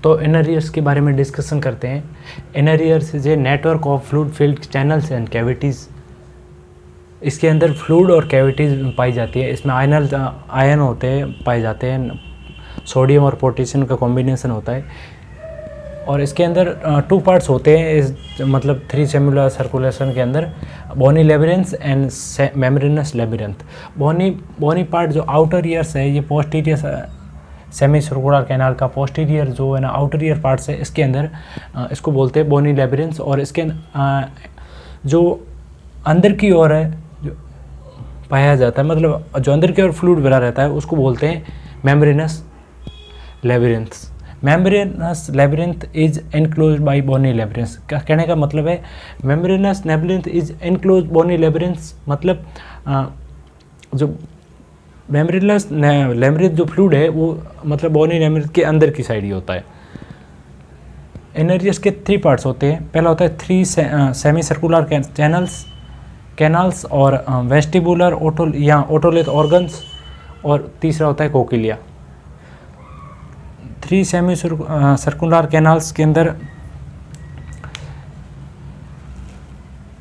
तो inner years के बारे में डिस्कशन करते हैं। Inner years is a network of fluid filled channels and cavities. इसके अंदर फ्लूइड और कैविटीज़ पाई जाती है। इसमें आयन होते हैं, पाए जाते हैं, सोडियम और पोटेशियम का कॉम्बिनेशन होता है। और इसके अंदर 2 पार्ट्स होते हैं, इस मतलब 3 सेलुलर सर्कुलेशन के अंदर, bony labyrinth and membranous labyrinth. Bony part जो आउटर ईयर्स है, ये पोस्टीरियर सेमी सर्कुलर कैनाल का पोस्टीरियर जो है ना आउटर ईयर पार्ट्स है, इसके अंदर इसको बोलते हैं बोनी लेबिरिंथ। और इसके जो अंदर की ओर है जो पाया जाता है, मतलब जो अंदर की ओर फ्लूइड भरा रहता है, उसको बोलते हैं membranous labyrinth. Membranous labyrinth is enclosed by bony labyrinth. कहने का मतलब है membranous labyrinth is enclosed bony labyrinth, मतलब जो मेम्ब्रेनस लेबिरिंथ जो फ्लूइड है वो मतलब बोनी लेबिरिंथ के अंदर की साइड ही होता है। इनर ईयर्स के 3 पार्ट्स होते हैं। पहला होता है 3 सेमी सर्कुलर कैनाल्स और वेस्टिबुलर ओटोलिथ ऑर्गन्स, और तीसरा होता है कोकिलिया। 3 सेमी सर्कुलर कैनाल्स के अंदर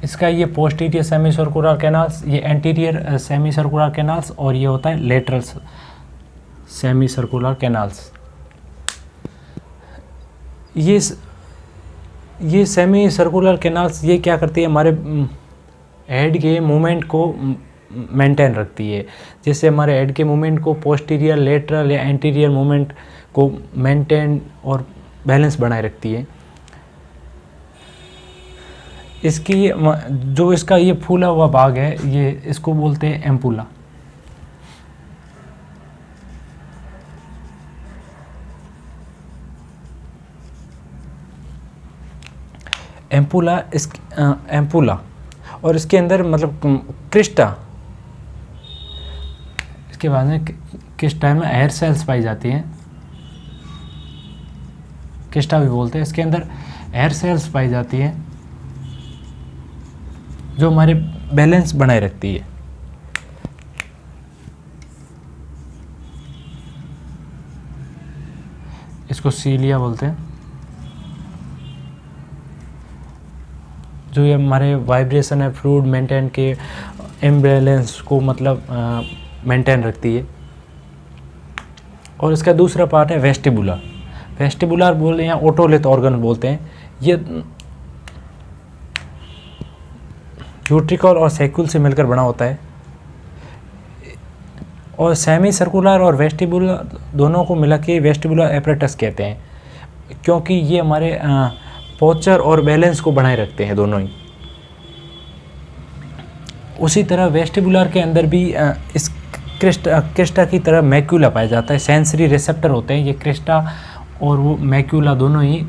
इसका ये पोस्टीरियर सेमी सर्कुलर कैनाल्स, ये एंटीरियर सेमी सर्कुलर कैनाल्स, और ये होता है लेटरल सेमी सर्कुलर कैनाल्स। ये सेमी सर्कुलर कैनाल्स ये क्या करती है, हमारे हेड के मूवमेंट को मेंटेन रखती है। जैसे हमारे हेड के मूवमेंट को पोस्टीरियर, लेटरल या एंटीरियर मूवमेंट को मेंटेन और बैलेंस बनाए रखती है। इसकी जो इसका ये फूला हुआ भाग है, ये इसको बोलते हैं एम्पुला। एम्पुला और इसके अंदर मतलब क्रिस्टा, इसके बाद में क्रिस्टा में एयर सेल्स पाई जाती हैं, क्रिस्टा भी बोलते हैं। इसके अंदर एयर सेल्स पाई जाती हैं जो हमारे बैलेंस बनाए रखती है। इसको सीलिया बोलते हैं, जो ये हमारे वाइब्रेशन है फ्लूइड मेंटेन के इम्बैलेंस को मतलब मेंटेन रखती है। और इसका दूसरा पार्ट है वेस्टिबुलर। वेस्टिबुलर बोलते हैं, ओटोलिथ ऑर्गन बोलते हैं। ये यूट्रिकल और सैक्यूल से मिलकर बना होता है। और सेमी सर्कुलर और वेस्टिबुलर दोनों को मिला के वेस्टिबुलर एपरेटस कहते हैं, क्योंकि ये हमारे पोस्चर और बैलेंस को बनाए रखते हैं दोनों ही। उसी तरह वेस्टिबुलर के अंदर भी इस क्रिस्टा की तरह मैक्यूला पाया जाता है। सेंसरी रिसेप्टर होते हैं ये क्रिस्टा और वो मैक्यूला दोनों ही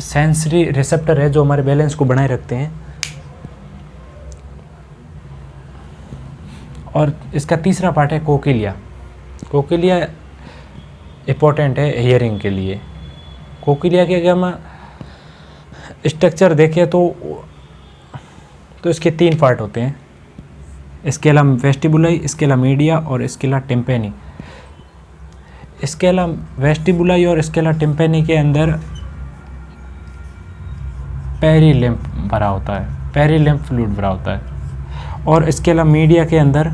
सेंसरी रिसेप्टर है जो हमारे बैलेंस को बनाए रखते हैं। और इसका तीसरा पार्ट है कोकिलिया। कोकिलिया इम्पोर्टेंट है हियरिंग के लिए। कोकिलिया के अगर हम स्ट्रक्चर देखें तो इसके 3 पार्ट होते हैं, स्केला वेस्टिबुलाई, स्केला मीडिया और स्केला टिम्पेनी। स्केला वेस्टिबुलाई और स्केला टिम्पेनी के अंदर पेरिलिम्फ भरा होता है, पेरिलिम्फ फ्लूइड भरा होता है, और स्केला मीडिया के अंदर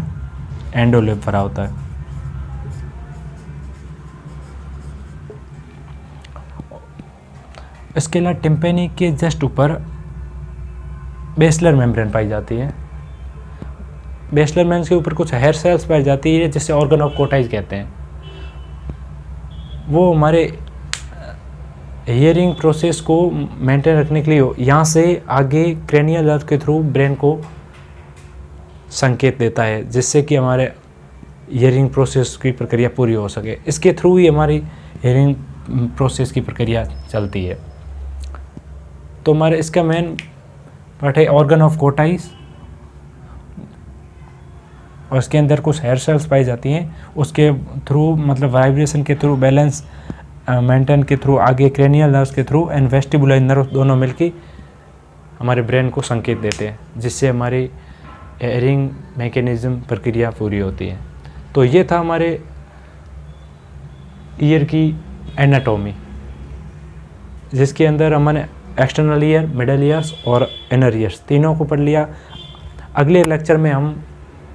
एंडोलिम्फ भरा होता है। स्केला टिम्पेनी के जस्ट ऊपर बेसलर मेम्ब्रेन पाई जाती है। बेसलर मेम्ब्रेन के ऊपर कुछ हेयर सेल्स पाई जाती है जिसे ऑर्गन ऑफ कोटाइज कहते हैं। वो हमारे हियरिंग प्रोसेस को मेंटेन रखने के लिए यहाँ से आगे क्रेनियल नर्व के थ्रू ब्रेन को संकेत देता है, जिससे कि हमारे हियरिंग प्रोसेस की प्रक्रिया पूरी हो सके। इसके थ्रू ही हमारी हियरिंग प्रोसेस की प्रक्रिया चलती है। तो हमारे इसका मेन पार्ट है ऑर्गन ऑफ कोटाइज, और इसके अंदर कुछ हेयर सेल्स पाई जाती हैं। उसके थ्रू मतलब वाइब्रेशन के थ्रू, बैलेंस मेंटेन के थ्रू, आगे क्रेनियल नर्व्स के थ्रू एंड वेस्टिबुलर नर्व दोनों मिलकर हमारे ब्रेन को संकेत देते हैं, जिससे हमारी हियरिंग मैकेनिज्म प्रक्रिया पूरी होती है। तो ये था हमारे ईयर की एनाटॉमी, जिसके अंदर हमने एक्सटर्नल ईयर, मिडल ईयर्स और इनर ईयर्स तीनों को पढ़ लिया। अगले लेक्चर में हम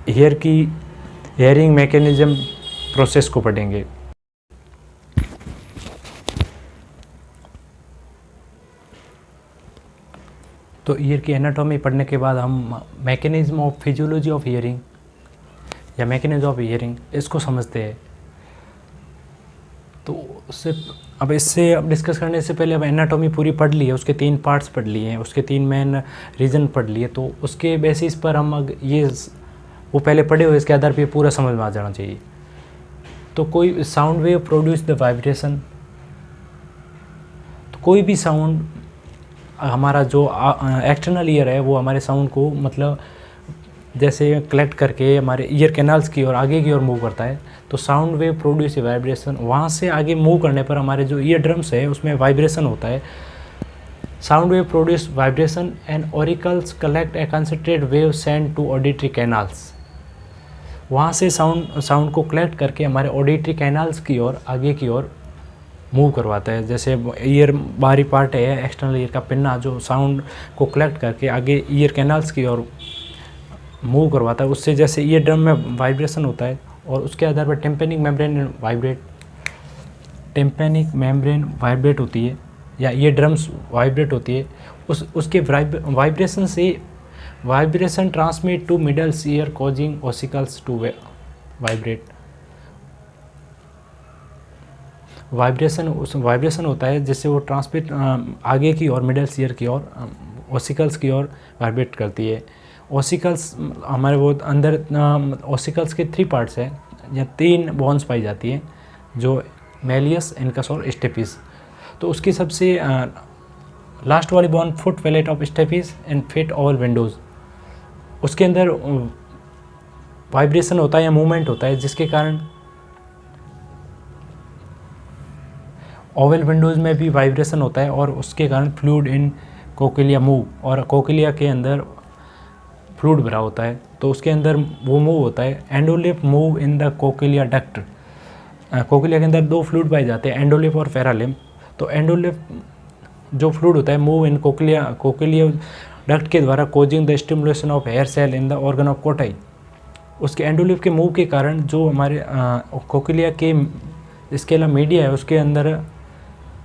ईयर की हेयरिंग मैकेनिज्म प्रोसेस को पढ़ेंगे। तो ईयर की एनाटॉमी पढ़ने के बाद हम mechanism of physiology of hearing या मैकेनिज्म ऑफ ईयरिंग इसको समझते हैं। तो इससे डिस्कस करने से पहले अब एनाटॉमी पूरी पढ़ ली है, उसके 3 पार्ट्स पढ़ लिए हैं, उसके 3 मेन रीज़न पढ़ लिए। तो उसके बेसिस पर हम ये वो पहले पढ़े हुए इसके आधार पर पूरा समझ में आ जाना चाहिए। तो कोई sound wave produce the vibration, तो कोई भी साउंड हमारा जो एक्सटर्नल ईयर है वो हमारे साउंड को मतलब जैसे कलेक्ट करके हमारे ईयर कैनाल्स की और आगे की ओर मूव करता है। तो साउंड वेव प्रोड्यूस वाइब्रेशन, वहाँ से आगे मूव करने पर हमारे जो ईयर ड्रम्स है उसमें वाइब्रेशन होता है। Sound wave produce vibration and auricles collect a concentrated wave send to auditory canals, वहाँ से साउंड को कलेक्ट करके हमारे ऑडिटरी कैनाल्स की ओर आगे की ओर मूव करवाता है। जैसे ईयर बाहरी पार्ट है एक्सटर्नल ईयर का पिन्ना, जो साउंड को कलेक्ट करके आगे ईयर कैनाल्स की ओर मूव करवाता है। उससे जैसे ईयर ड्रम में वाइब्रेशन होता है और उसके आधार पर टिम्पैनिक मेम्ब्रेन वाइब्रेट होती है या ईयर ड्रम्स वाइब्रेट होती है। उसके वाइब्रेशन से vibration transmit to middle ear causing ossicles to vibrate. Vibration होता है जिससे वो ट्रांसमिट आगे की और मिडल ईयर की और ऑसिकल्स की ओर वाइब्रेट करती है। ऑसिकल्स हमारे वो अंदर ऑसिकल्स के 3 पार्ट्स हैं या 3 बोन्स पाई जाती हैं, जो मेलियस, इनकस और स्टेपिस। तो उसकी सबसे लास्ट वाली bone foot plate of stapes and fit oval windows, उसके अंदर वाइब्रेशन होता है या मूवमेंट होता है, जिसके कारण ओवल विंडोज़ में भी वाइब्रेशन होता है और उसके कारण फ्लूइड इन कोकिलिया मूव, और कोकिलिया के अंदर फ्लूइड भरा होता है तो उसके अंदर वो मूव होता है। एंडोलिप move in the cochlea duct, कोकिलिया के अंदर 2 फ्लूइड पाए जाते हैं, एंडोलिप और फेरालिम। तो एंडोलिप जो फ्लूइड होता है मूव इन कोकिलिया डक्ट के द्वारा causing the stimulation of hair cell in the organ of Corti. उसके एंडोलिप के मूव के कारण जो हमारे कोकिलिया के स्केला मीडिया है उसके अंदर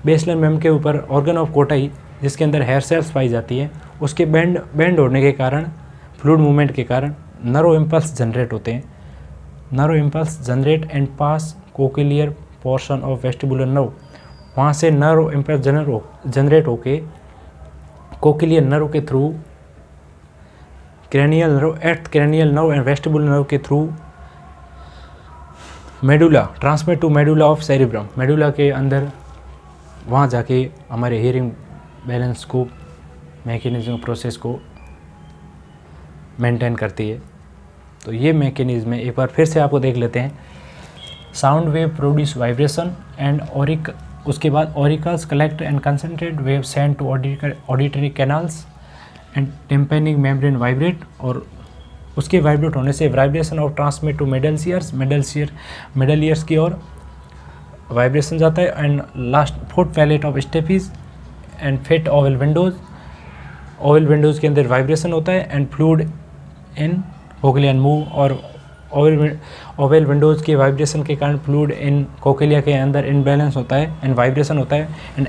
बेसलाइन मेम के ऊपर ऑर्गन ऑफ कोटाई जिसके अंदर हेयर सेल्स पाई जाती है, उसके बेंड होने के कारण फ्लूइड मूवमेंट के कारण नर्व इम्पल्स जनरेट होते हैं। Nerve impulse generate and pass cochlear portion of vestibular nerve, वहाँ से नर्व इम्पल्स जनरेट होके कोकिलियर नर्व के through cranial nerve, eighth cranial nerve and vestibular nerve के through medulla transmit to medulla of cerebrum, medulla के अंदर वहाँ जाके हमारे हियरिंग बैलेंस को, मैकेनिज्म प्रोसेस को मेंटेन करती है। तो ये मैकेनिज्म है, एक बार फिर से आपको देख लेते हैं। Sound wave produce vibration and उसके बाद auricles collect and concentrate wave send to auditory canals and tympanic membrane vibrate, और उसके वाइब्रेट होने से vibration of transmit to middle ears की ओर वाइब्रेशन जाता है। And last foot plate of stapes and fit oval windows के अंदर वाइब्रेशन होता है and fluid in cochlea move, और ओवल विंडोज़ के वाइब्रेशन के कारण फ्लूइड इन कोकिलिया के अंदर इनबैलेंस होता है एंड वाइब्रेशन होता है एंड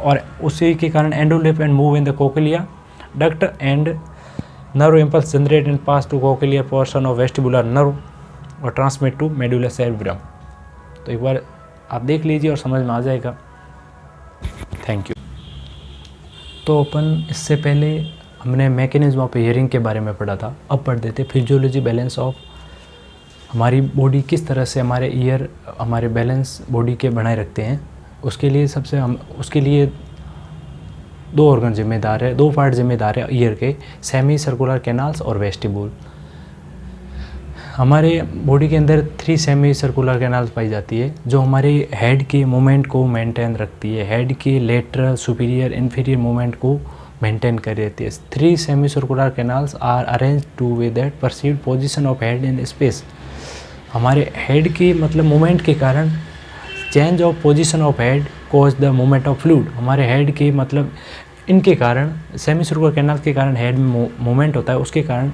और उसी के कारण endolymph and move in the cochlea duct and nerve impulse generate and pass to cochlear portion of vestibular nerve और ट्रांसमिट टू मेडुला सेरिब्रम। तो एक बार आप देख लीजिए और समझ में आ जाएगा। Thank you. तो अपन इससे पहले हमने मैकेनिज्म ऑफ हियरिंग के बारे में पढ़ा था, अब पढ़ देते फिजियोलॉजी बैलेंस ऑफ, हमारी बॉडी किस तरह से हमारे ईयर हमारे बैलेंस बॉडी के बनाए रखते हैं। उसके लिए 2 ऑर्गन जिम्मेदार है, 2 पार्ट जिम्मेदार है ईयर के, सेमी सर्कुलर कैनाल्स और वेस्टिबुल। हमारे बॉडी के अंदर 3 सेमी सर्कुलर कैनाल्स पाई जाती है जो हमारे हेड के मूवमेंट को मेंटेन रखती है, हेड के लेटरल सुपीरियर इन्फीरियर मूवमेंट को मेंटेन कर रहती है। 3 semi circular canals are arrange to way that perceived position of head in space. हमारे हेड के मतलब मूवमेंट के कारण change of position of head cause the movement of fluid. हमारे हेड के मतलब इनके कारण, सेमी सर्कुलर कैनाल के कारण हेड में मूवमेंट होता है, उसके कारण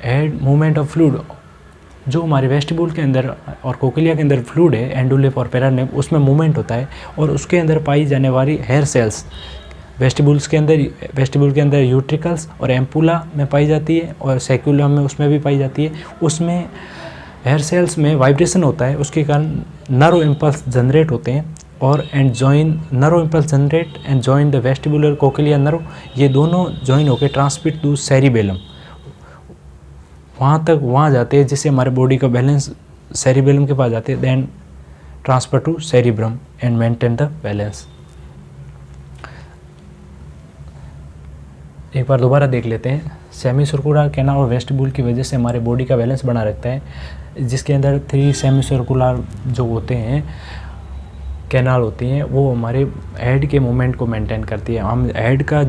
हेड मूवमेंट ऑफ फ्लूइड, जो हमारे वेस्टिब्यूल के अंदर और कोक्लिया के अंदर फ्लूइड है एंडोलिफ और पेरानेम, उसमें मूवमेंट होता है और उसके अंदर पाई जाने वाली हेयर सेल्स वेस्टिब्यूल के अंदर यूट्रिकल्स और एम्पुला में पाई जाती है और सैक्यूलम में उसमें भी पाई जाती है। उसमें हेयर सेल्स में वाइब्रेशन होता है, उसके कारण नर्व इम्पल्स जनरेट होते हैं और nerve impulse generate and join the vestibular cochlea nerve, ये दोनों जॉइन होकर ट्रांसमिट टू सेरिबेलम, वहाँ जाते हैं, जिससे हमारे बॉडी का बैलेंस सेरिबेलम के पास जाते हैं, then transfer to cerebrum and maintain the balance. एक बार दोबारा देख लेते हैं। सेमी सर्कुलर कैनाल और वेस्टिब्यूल की वजह से हमारे बॉडी का बैलेंस बना रहता है, जिसके अंदर 3 सेमी सर्कुलर जो होते हैं कैनाल होती हैं, वो हमारे हेड के मूवमेंट को मेंटेन करती है। हम हेड का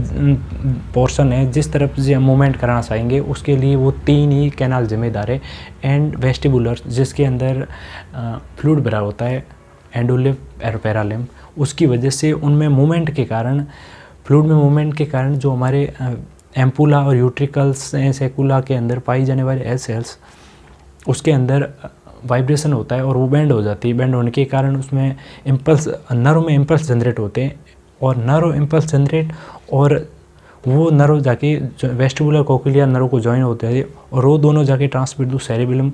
पोर्शन है जिस तरफ से हम मूवमेंट कराना चाहेंगे, उसके लिए वो 3 ही कैनाल जिम्मेदार है। एंड वेस्टिबुलर, जिसके अंदर फ्लूइड भरा होता है, एंडोलिफ और पेरालिम, उसकी वजह से उनमें मूवमेंट के कारण, फ्लूइड में मूवमेंट के कारण जो हमारे एम्पुला और यूट्रिकल्स सैकुला के अंदर पाई जाने वाले एयर सेल्स, उसके अंदर वाइब्रेशन होता है और वो बेंड हो जाती है। बेंड होने के कारण उसमें इम्पल्स, नर्व में इम्पल्स जनरेट होते हैं और नर्व इम्पल्स जनरेट, और वो नर्व जाके वेस्टिबुलर कोक्लिया नर्व को ज्वाइन होते हैं और वो दोनों जाके ट्रांसमिट टू सेरिबेलम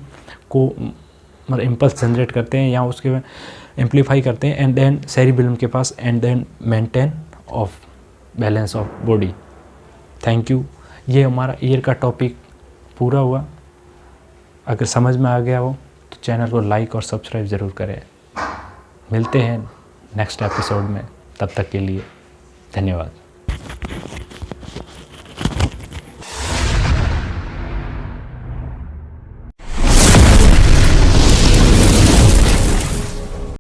को मतलब इम्पल्स जनरेट करते हैं या उसके एम्पलीफाई करते हैं एंड देन सेरिबेलम के पास and then maintain of balance of body. Thank you. ये हमारा ईयर का टॉपिक पूरा हुआ। अगर समझ में आ गया हो तो चैनल को लाइक और सब्सक्राइब ज़रूर करें। मिलते हैं नेक्स्ट एपिसोड में, तब तक के लिए धन्यवाद।